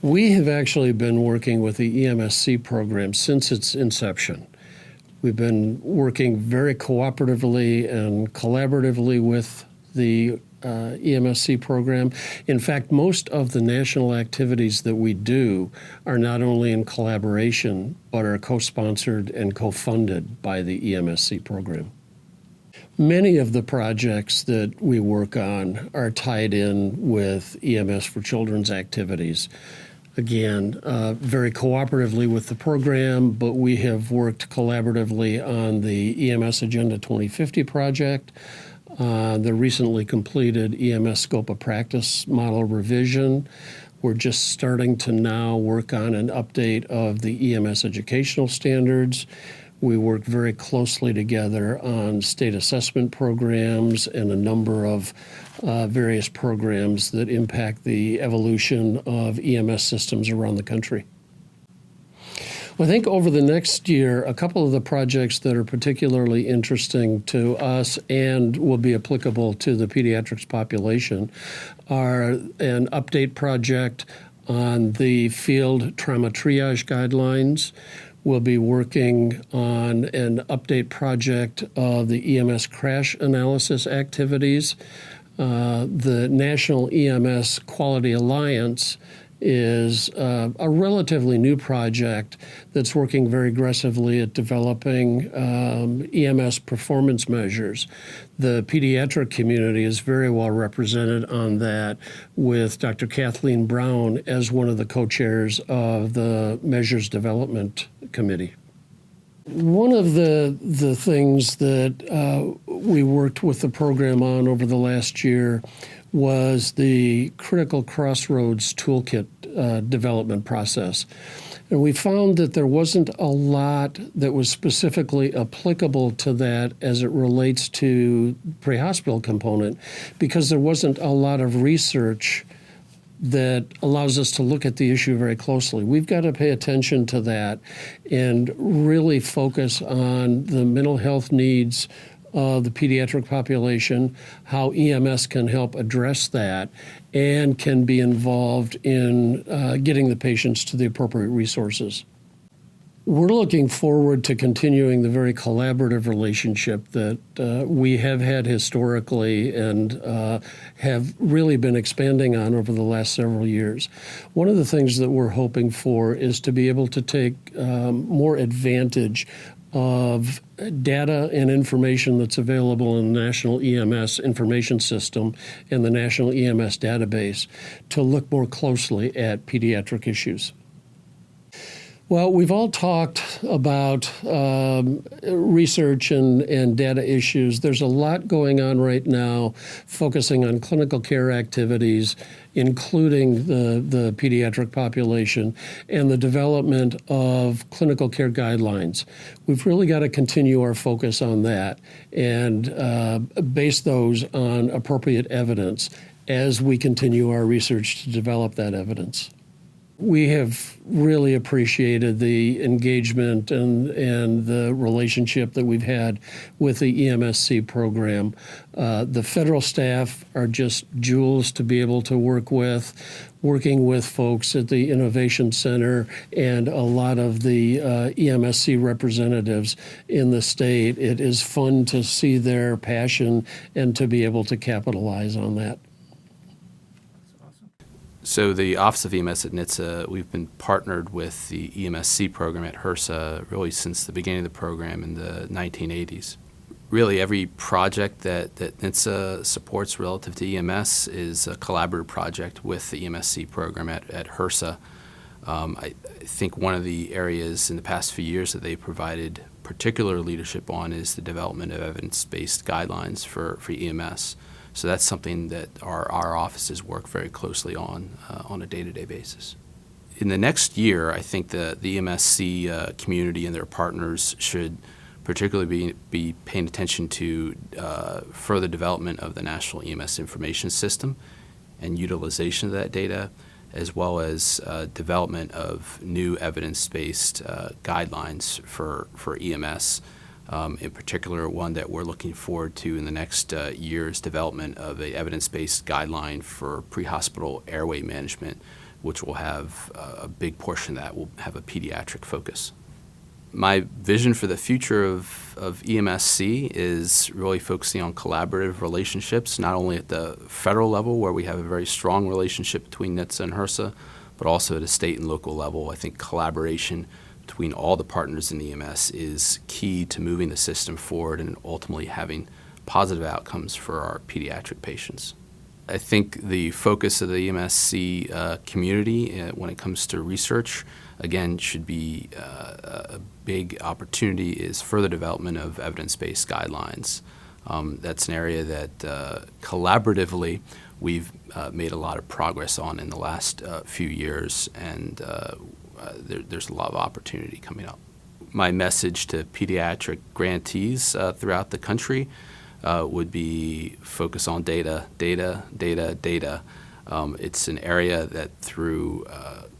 We have actually been working with the EMSC program since its inception. We've been working very cooperatively and collaboratively with the EMSC program. In fact, most of the national activities that we do are not only in collaboration, but are co-sponsored and co-funded by the EMSC program. Many of the projects that we work on are tied in with EMS for Children's activities. Again, very cooperatively with the program, but we have worked collaboratively on the EMS Agenda 2050 project, the recently completed EMS Scope of Practice model revision. We're just starting to now work on an update of the EMS educational standards. We work very closely together on state assessment programs and a number of various programs that impact the evolution of EMS systems around the country. Well, I think over the next year, a couple of the projects that are particularly interesting to us and will be applicable to the pediatrics population are an update project on the field trauma triage guidelines. We'll be working on an update project of the EMS crash analysis activities. The National EMS Quality Alliance is a relatively new project that's working very aggressively at developing EMS performance measures. The pediatric community is very well represented on that, with Dr. Kathleen Brown as one of the co-chairs of the Measures Development Committee. One of the things that we worked with the program on over the last year was the Critical Crossroads Toolkit development process. And we found that there wasn't a lot that was specifically applicable to that as it relates to pre-hospital component, because there wasn't a lot of research that allows us to look at the issue very closely. We've got to pay attention to that and really focus on the mental health needs of the pediatric population, how EMS can help address that, and can be involved in getting the patients to the appropriate resources. We're looking forward to continuing the very collaborative relationship that we have had historically and have really been expanding on over the last several years. One of the things that we're hoping for is to be able to take more advantage of data and information that's available in the National EMS Information System and the National EMS Database to look more closely at pediatric issues. Well, we've all talked about research and data issues. There's a lot going on right now focusing on clinical care activities, including the pediatric population, and the development of clinical care guidelines. We've really got to continue our focus on that and base those on appropriate evidence as we continue our research to develop that evidence. We have really appreciated the engagement and the relationship that we've had with the EMSC program. The federal staff are just jewels to be able to work with, working with folks at the Innovation Center and a lot of the EMSC representatives in the state. It is fun to see their passion and to be able to capitalize on that. So the Office of EMS at NHTSA, we've been partnered with the EMSC program at HRSA really since the beginning of the program in the 1980s. Really every project that NHTSA supports relative to EMS is a collaborative project with the EMSC program at HRSA. I think one of the areas in the past few years that they provided particular leadership on is the development of evidence-based guidelines for EMS. So that's something that our offices work very closely on a day-to-day basis. In the next year, I think the EMSC community and their partners should particularly be paying attention to further development of the National EMS Information System and utilization of that data, as well as development of new evidence-based guidelines for EMS. In particular, one that we're looking forward to in the next year's development of an evidence-based guideline for pre-hospital airway management which will have a big portion of that will have a pediatric focus. My vision for the future of EMSC is really focusing on collaborative relationships, not only at the federal level, where we have a very strong relationship between NHTSA and HRSA, but also at a state and local level. I think collaboration between all the partners in EMS is key to moving the system forward and ultimately having positive outcomes for our pediatric patients. I think the focus of the EMSC community when it comes to research, again, should be a big opportunity is further development of evidence-based guidelines. That's an area that collaboratively we've made a lot of progress on in the last few years, and there's a lot of opportunity coming up. My message to pediatric grantees throughout the country would be focus on data, data, data, data. It's an area that through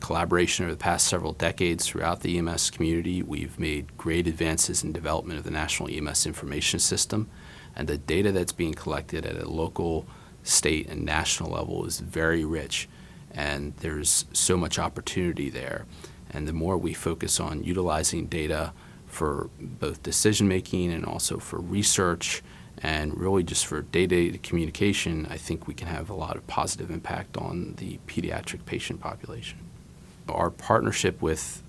collaboration over the past several decades throughout the EMS community, we've made great advances in development of the National EMS Information System, and the data that's being collected at a local, state, and national level is very rich, and there's so much opportunity there. And the more we focus on utilizing data for both decision-making and also for research, and really just for day-to-day communication, I think we can have a lot of positive impact on the pediatric patient population. Our partnership with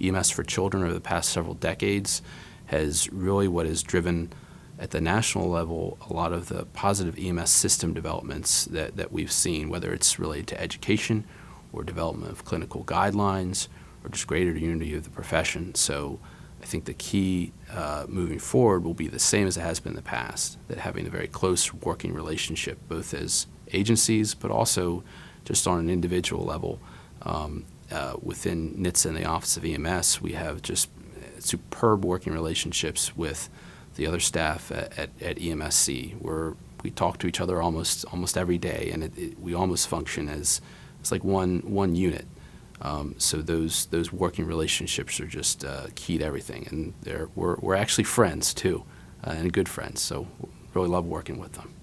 EMS for Children over the past several decades has really what has driven at the national level a lot of the positive EMS system developments that we've seen, whether it's related to education or development of clinical guidelines or just greater unity of the profession. So I think the key moving forward will be the same as it has been in the past, that having a very close working relationship both as agencies but also just on an individual level. Within NHTSA and the Office of EMS, we have just superb working relationships with the other staff at EMSC, where we talk to each other almost every day, and we almost function as it's like one unit. So those working relationships are just key to everything, and we're actually friends too, and good friends. So really love working with them.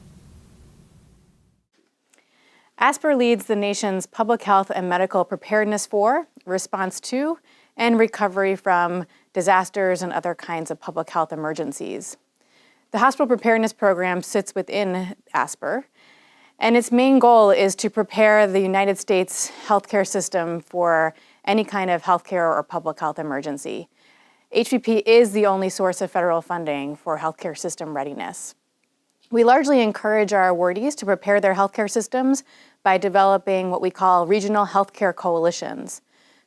ASPR leads the nation's public health and medical preparedness for, response to, and recovery from disasters and other kinds of public health emergencies. The Hospital Preparedness Program sits within ASPR, and its main goal is to prepare the United States healthcare system for any kind of healthcare or public health emergency. HPP is the only source of federal funding for healthcare system readiness. We largely encourage our awardees to prepare their healthcare systems by developing what we call regional healthcare coalitions.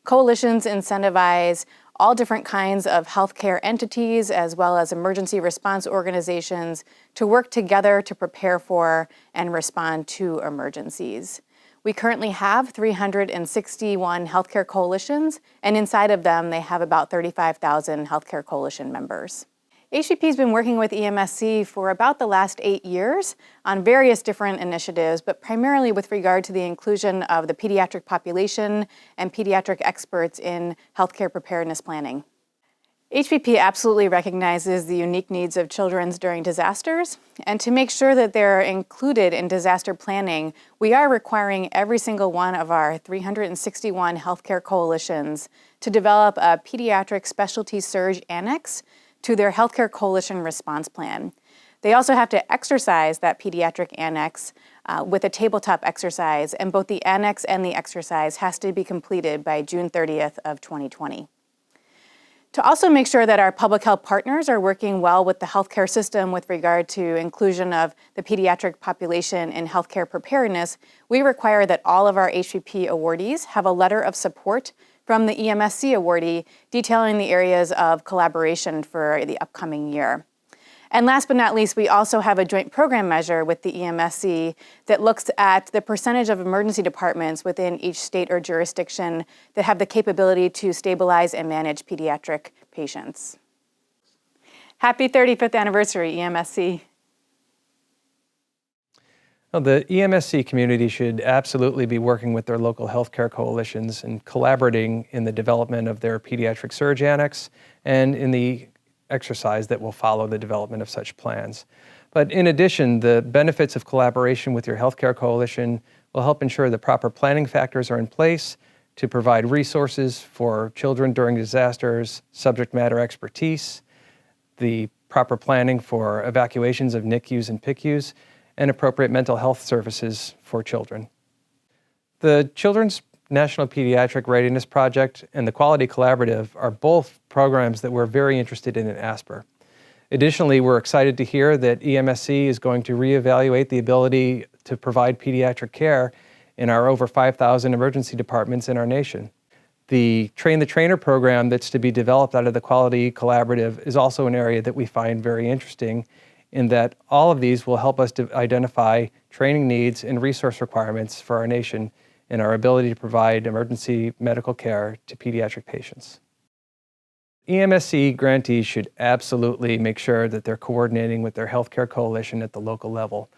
Coalitions incentivize all different kinds of healthcare entities as well as emergency response organizations to work together to prepare for and respond to emergencies. We currently have 361 healthcare coalitions, and inside of them they have about 35,000 healthcare coalition members. HPP has been working with EMSC for about the last 8 years on various different initiatives, but primarily with regard to the inclusion of the pediatric population and pediatric experts in healthcare preparedness planning. HPP absolutely recognizes the unique needs of children during disasters, and to make sure that they're included in disaster planning, we are requiring every single one of our 361 healthcare coalitions to develop a pediatric specialty surge annex to their healthcare coalition response plan. They also have to exercise that pediatric annex with a tabletop exercise, and both the annex and the exercise has to be completed by June 30th of 2020. To also make sure that our public health partners are working well with the healthcare system with regard to inclusion of the pediatric population in healthcare preparedness, we require that all of our HPP awardees have a letter of support from the EMSC awardee detailing the areas of collaboration for the upcoming year. And last but not least, we also have a joint program measure with the EMSC that looks at the percentage of emergency departments within each state or jurisdiction that have the capability to stabilize and manage pediatric patients. Happy 35th anniversary, EMSC. Well, the EMSC community should absolutely be working with their local healthcare coalitions and collaborating in the development of their pediatric surge annex and in the exercise that will follow the development of such plans. But in addition, the benefits of collaboration with your healthcare coalition will help ensure the proper planning factors are in place to provide resources for children during disasters, subject matter expertise, the proper planning for evacuations of NICUs and PICUs, and appropriate mental health services for children. The Children's National Pediatric Readiness Project and the Quality Collaborative are both programs that we're very interested in at ASPR. Additionally, we're excited to hear that EMSC is going to reevaluate the ability to provide pediatric care in our over 5,000 emergency departments in our nation. The Train the Trainer program that's to be developed out of the Quality Collaborative is also an area that we find very interesting, in that all of these will help us to identify training needs and resource requirements for our nation in our ability to provide emergency medical care to pediatric patients. EMSC grantees should absolutely make sure that they're coordinating with their healthcare coalition at the local level.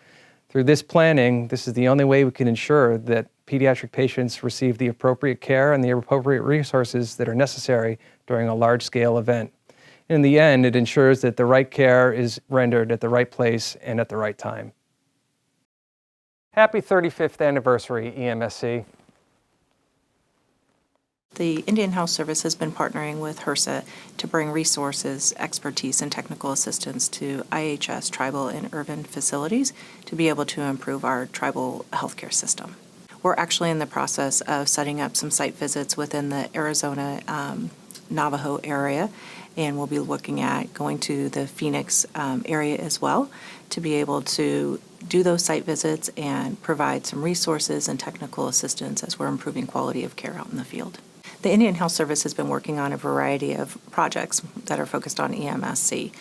Through this planning, this is the only way we can ensure that pediatric patients receive the appropriate care and the appropriate resources that are necessary during a large-scale event. In the end, it ensures that the right care is rendered at the right place and at the right time. Happy 35th anniversary, EMSC. The Indian Health Service has been partnering with HRSA to bring resources, expertise, and technical assistance to IHS tribal and urban facilities to be able to improve our tribal healthcare system. We're actually in the process of setting up some site visits within the Arizona Navajo area, and we'll be looking at going to the Phoenix area as well to be able to do those site visits and provide some resources and technical assistance as we're improving quality of care out in the field. The Indian Health Service has been working on a variety of projects that are focused on EMSC.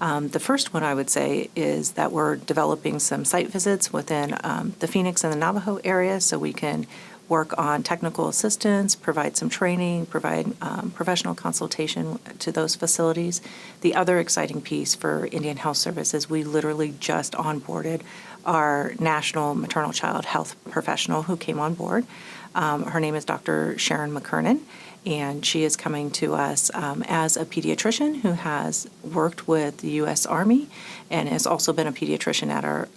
The first one I would say is that we're developing some site visits within the Phoenix and the Navajo area so we can work on technical assistance, provide some training, provide professional consultation to those facilities. The other exciting piece for Indian Health Service is we literally just onboarded our national maternal child health professional who came on board. Her name is Dr. Sharon McKernan, and she is coming to us as a pediatrician who has worked with the U.S. Army and has also been a pediatrician at our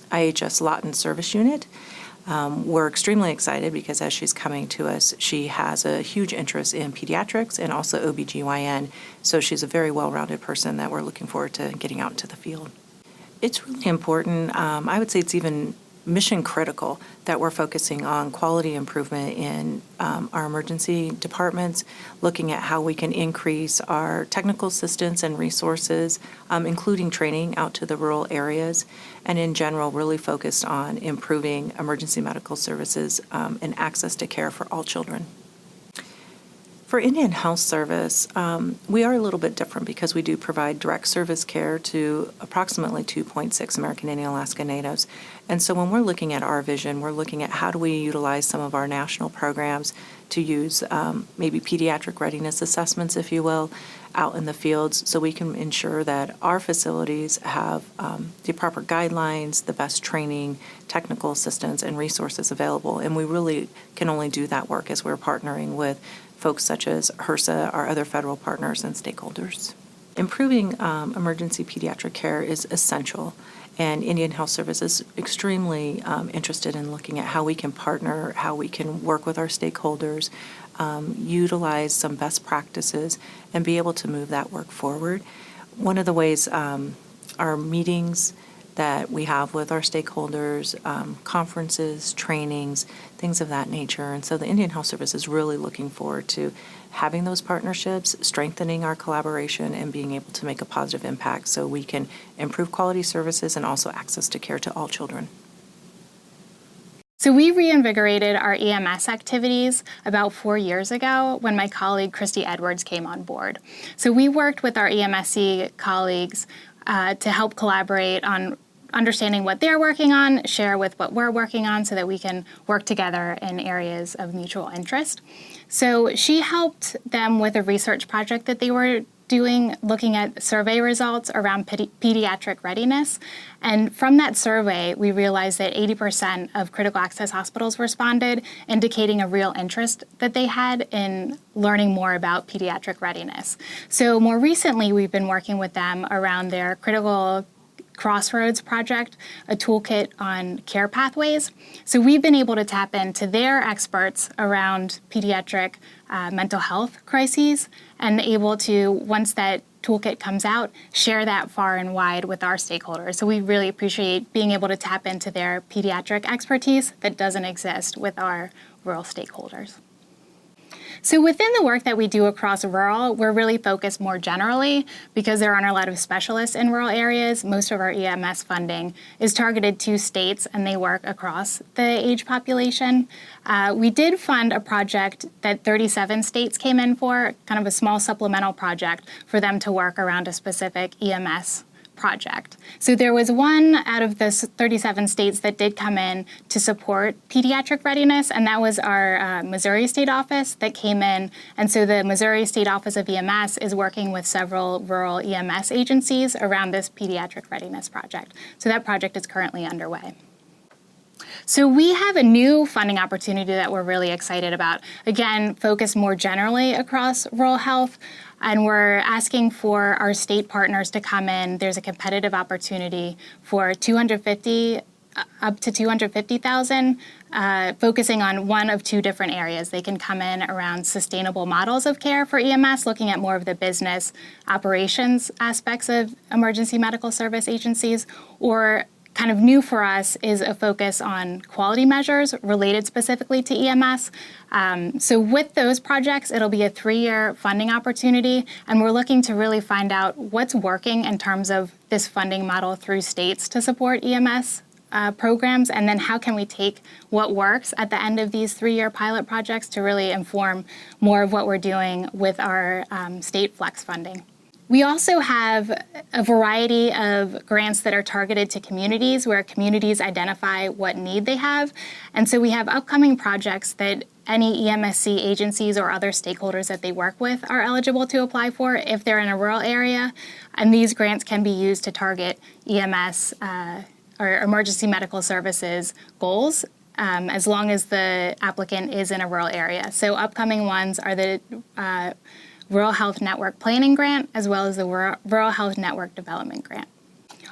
IHS Lawton Service Unit. We're extremely excited because as she's coming to us, she has a huge interest in pediatrics and also OBGYN, so she's a very well-rounded person that we're looking forward to getting out into the field. It's really important, I would say it's even mission critical that we're focusing on quality improvement in our emergency departments, looking at how we can increase our technical assistance and resources, including training out to the rural areas, and in general really focused on improving emergency medical services and access to care for all children. For Indian Health Service, we are a little bit different because we do provide direct service care to approximately 2.6 American Indian Alaska Natives. And so when we're looking at our vision, we're looking at how do we utilize some of our national programs to use maybe pediatric readiness assessments, if you will, out in the fields so we can ensure that our facilities have the proper guidelines, the best training, technical assistance, and resources available. And we really can only do that work as we're partnering with folks such as HRSA, our other federal partners and stakeholders. Improving emergency pediatric care is essential, and Indian Health Service is extremely interested in looking at how we can partner, how we can work with our stakeholders, utilize some best practices, and be able to move that work forward. One of the ways our meetings that we have with our stakeholders, conferences, trainings, things of that nature. And so the Indian Health Service is really looking forward to having those partnerships, strengthening our collaboration, and being able to make a positive impact so we can improve quality services and also access to care to all children. So we reinvigorated our EMS activities about 4 years ago when my colleague Kristi Edwards came on board. So we worked with our EMSC colleagues to help collaborate on understanding what they're working on, share with what we're working on so that we can work together in areas of mutual interest. So she helped them with a research project that they were doing, looking at survey results around pediatric readiness. And from that survey, we realized that 80% of critical access hospitals responded, indicating a real interest that they had in learning more about pediatric readiness. So more recently, we've been working with them around their critical Crossroads project, a toolkit on care pathways. So we've been able to tap into their experts around pediatric mental health crises and able to, once that toolkit comes out, share that far and wide with our stakeholders. So we really appreciate being able to tap into their pediatric expertise that doesn't exist with our rural stakeholders. So within the work that we do across rural, we're really focused more generally because there aren't a lot of specialists in rural areas. Most of our EMS funding is targeted to states and they work across the age population. We did fund a project that 37 states came in for, kind of a small supplemental project for them to work around a specific EMS project. So there was one out of the 37 states that did come in to support pediatric readiness, and that was our Missouri State Office that came in. And so the Missouri State Office of EMS is working with several rural EMS agencies around this pediatric readiness project. So that project is currently underway. So we have a new funding opportunity that we're really excited about. Again, focused more generally across rural health. And we're asking for our state partners to come in. There's a competitive opportunity for up to $250,000, focusing on one of two different areas. They can come in around sustainable models of care for EMS, looking at more of the business operations aspects of emergency medical service agencies, or kind of new for us is a focus on quality measures related specifically to EMS. So with those projects, it'll be a 3-year funding opportunity, and we're looking to really find out what's working in terms of this funding model through states to support EMS programs, and then how can we take what works at the end of these 3-year pilot projects to really inform more of what we're doing with our state flex funding. We also have a variety of grants that are targeted to communities where communities identify what need they have. And so we have upcoming projects that any EMSC agencies or other stakeholders that they work with are eligible to apply for if they're in a rural area. And these grants can be used to target EMS or emergency medical services goals as long as the applicant is in a rural area. So upcoming ones are the Rural Health Network Planning Grant, as well as the Rural Health Network Development Grant.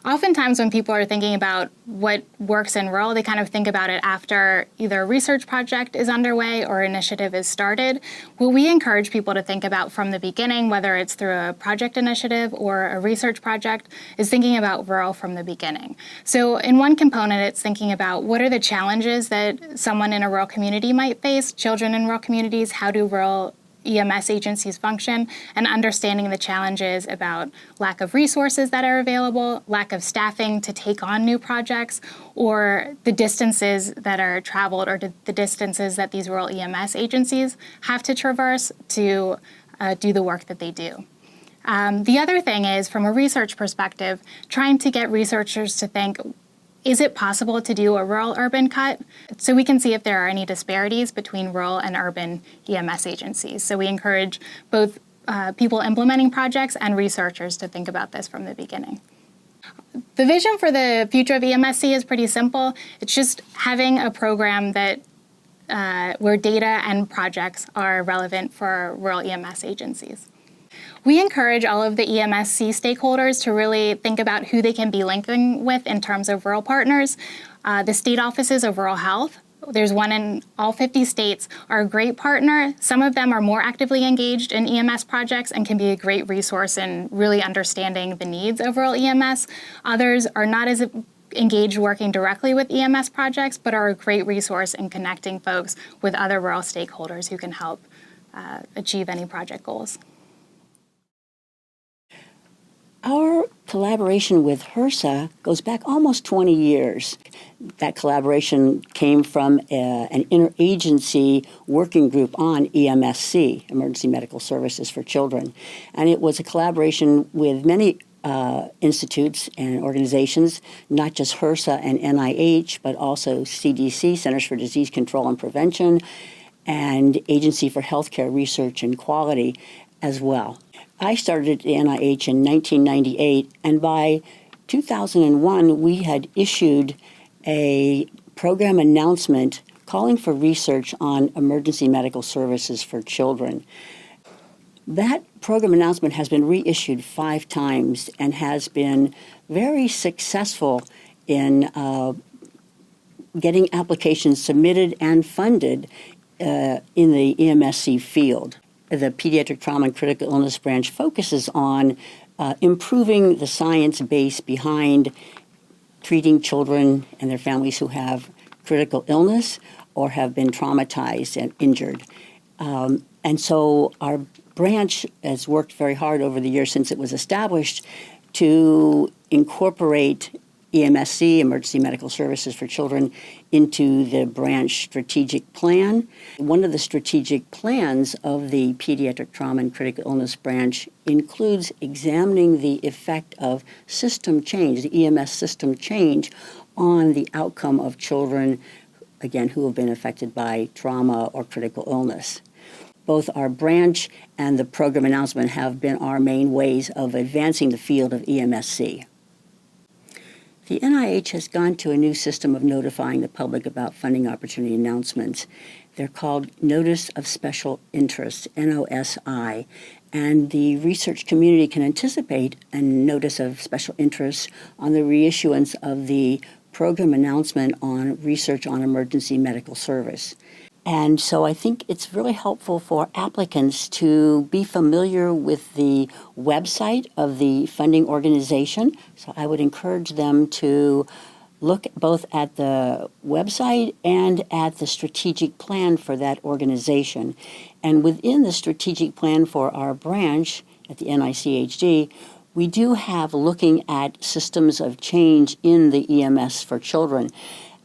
Oftentimes when people are thinking about what works in rural, they kind of think about it after either a research project is underway or initiative is started. What we encourage people to think about from the beginning, whether it's through a project initiative or a research project, is thinking about rural from the beginning. So in one component, it's thinking about what are the challenges that someone in a rural community might face, children in rural communities, how do rural EMS agencies function, and understanding the challenges about lack of resources that are available, lack of staffing to take on new projects, or the distances that are traveled or the distances that these rural EMS agencies have to traverse to do the work that they do. The other thing is, from a research perspective, trying to get researchers to think, is it possible to do a rural-urban cut? So we can see if there are any disparities between rural and urban EMS agencies. So we encourage both people implementing projects and researchers to think about this from the beginning. The vision for the future of EMSC is pretty simple. It's just having a program that where data and projects are relevant for rural EMS agencies. We encourage all of the EMSC stakeholders to really think about who they can be linking with in terms of rural partners. The state offices of rural health, there's one in all 50 states, are a great partner. Some of them are more actively engaged in EMS projects and can be a great resource in really understanding the needs of rural EMS. Others are not as engaged working directly with EMS projects, but are a great resource in connecting folks with other rural stakeholders who can help achieve any project goals. Our collaboration with HRSA goes back almost 20 years. That collaboration came from an interagency working group on EMSC, Emergency Medical Services for Children. And it was a collaboration with many institutes and organizations, not just HRSA and NIH, but also CDC, Centers for Disease Control and Prevention, and Agency for Healthcare Research and Quality as well. I started at the NIH in 1998, and by 2001, we had issued a program announcement calling for research on emergency medical services for children. That program announcement has been reissued 5 times and has been very successful in getting applications submitted and funded in the EMSC field. The Pediatric Trauma and Critical Illness branch focuses on improving the science base behind treating children and their families who have critical illness or have been traumatized and injured. And so our branch has worked very hard over the years since it was established to incorporate EMSC, Emergency Medical Services for Children, into the branch strategic plan. One of the strategic plans of the Pediatric Trauma and Critical Illness branch includes examining the effect of system change, the EMS system change, on the outcome of children, again, who have been affected by trauma or critical illness. Both our branch and the program announcement have been our main ways of advancing the field of EMSC. The NIH has gone to a new system of notifying the public about funding opportunity announcements. They're called Notice of Special Interest, NOSI, and the research community can anticipate a Notice of Special Interest on the reissuance of the program announcement on research on emergency medical service. And so I think it's really helpful for applicants to be familiar with the website of the funding organization. So I would encourage them to look both at the website and at the strategic plan for that organization. And within the strategic plan for our branch at the NICHD, we do have looking at systems of change in the EMS for children.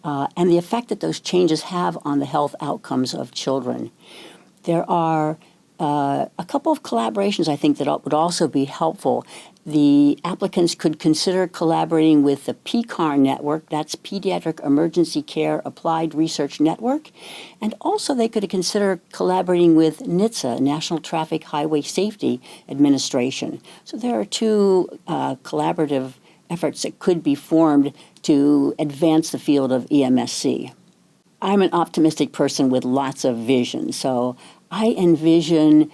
And the effect that those changes have on the health outcomes of children. There are a couple of collaborations I think that would also be helpful. The applicants could consider collaborating with the PCAR network, that's Pediatric Emergency Care Applied Research Network, and also they could consider collaborating with NHTSA, National Traffic Highway Safety Administration. So there are 2 collaborative efforts that could be formed to advance the field of EMSC. I'm an optimistic person with lots of vision, so I envision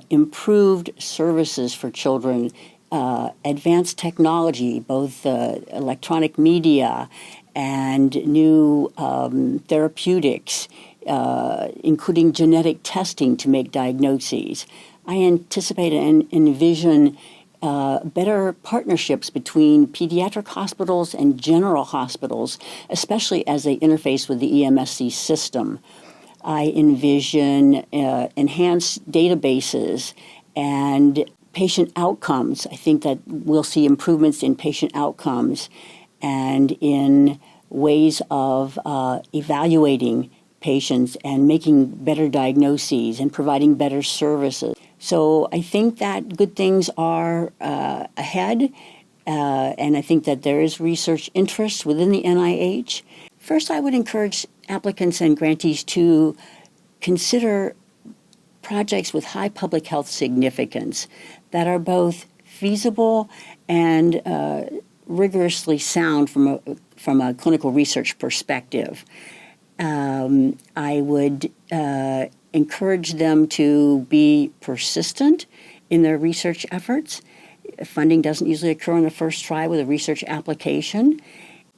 improved services for children, advanced technology, both electronic media and new therapeutics, including genetic testing to make diagnoses. I anticipate and envision better partnerships between pediatric hospitals and general hospitals, especially as they interface with the EMSC system. I envision enhanced databases and patient outcomes. I think that we'll see improvements in patient outcomes and in ways of evaluating patients and making better diagnoses and providing better services. So I think that good things are ahead, and I think that there is research interest within the NIH. First, I would encourage applicants and grantees to consider projects with high public health significance that are both feasible and rigorously sound from a clinical research perspective. I would encourage them to be persistent in their research efforts. Funding doesn't usually occur on the first try with a research application.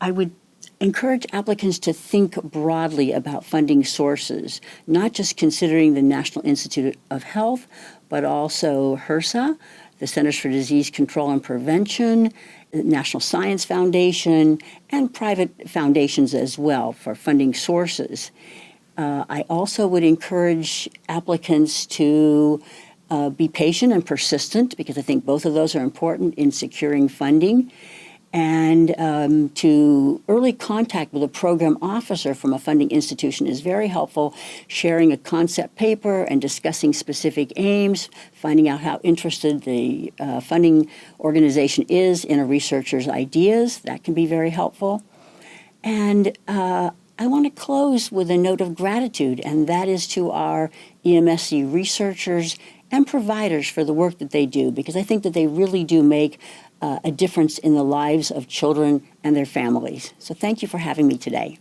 I would encourage applicants to think broadly about funding sources, not just considering the National Institute of Health, but also HRSA, the Centers for Disease Control and Prevention, the National Science Foundation, and private foundations as well for funding sources. I also would encourage applicants to be patient and persistent, because I think both of those are important in securing funding, and to early contact with a program officer from a funding institution is very helpful, sharing a concept paper and discussing specific aims, finding out how interested the funding organization is in a researcher's ideas. That can be very helpful. And I want to close with a note of gratitude, and that is to our EMSC researchers and providers for the work that they do, because I think that they really do make a difference in the lives of children and their families. So thank you for having me today.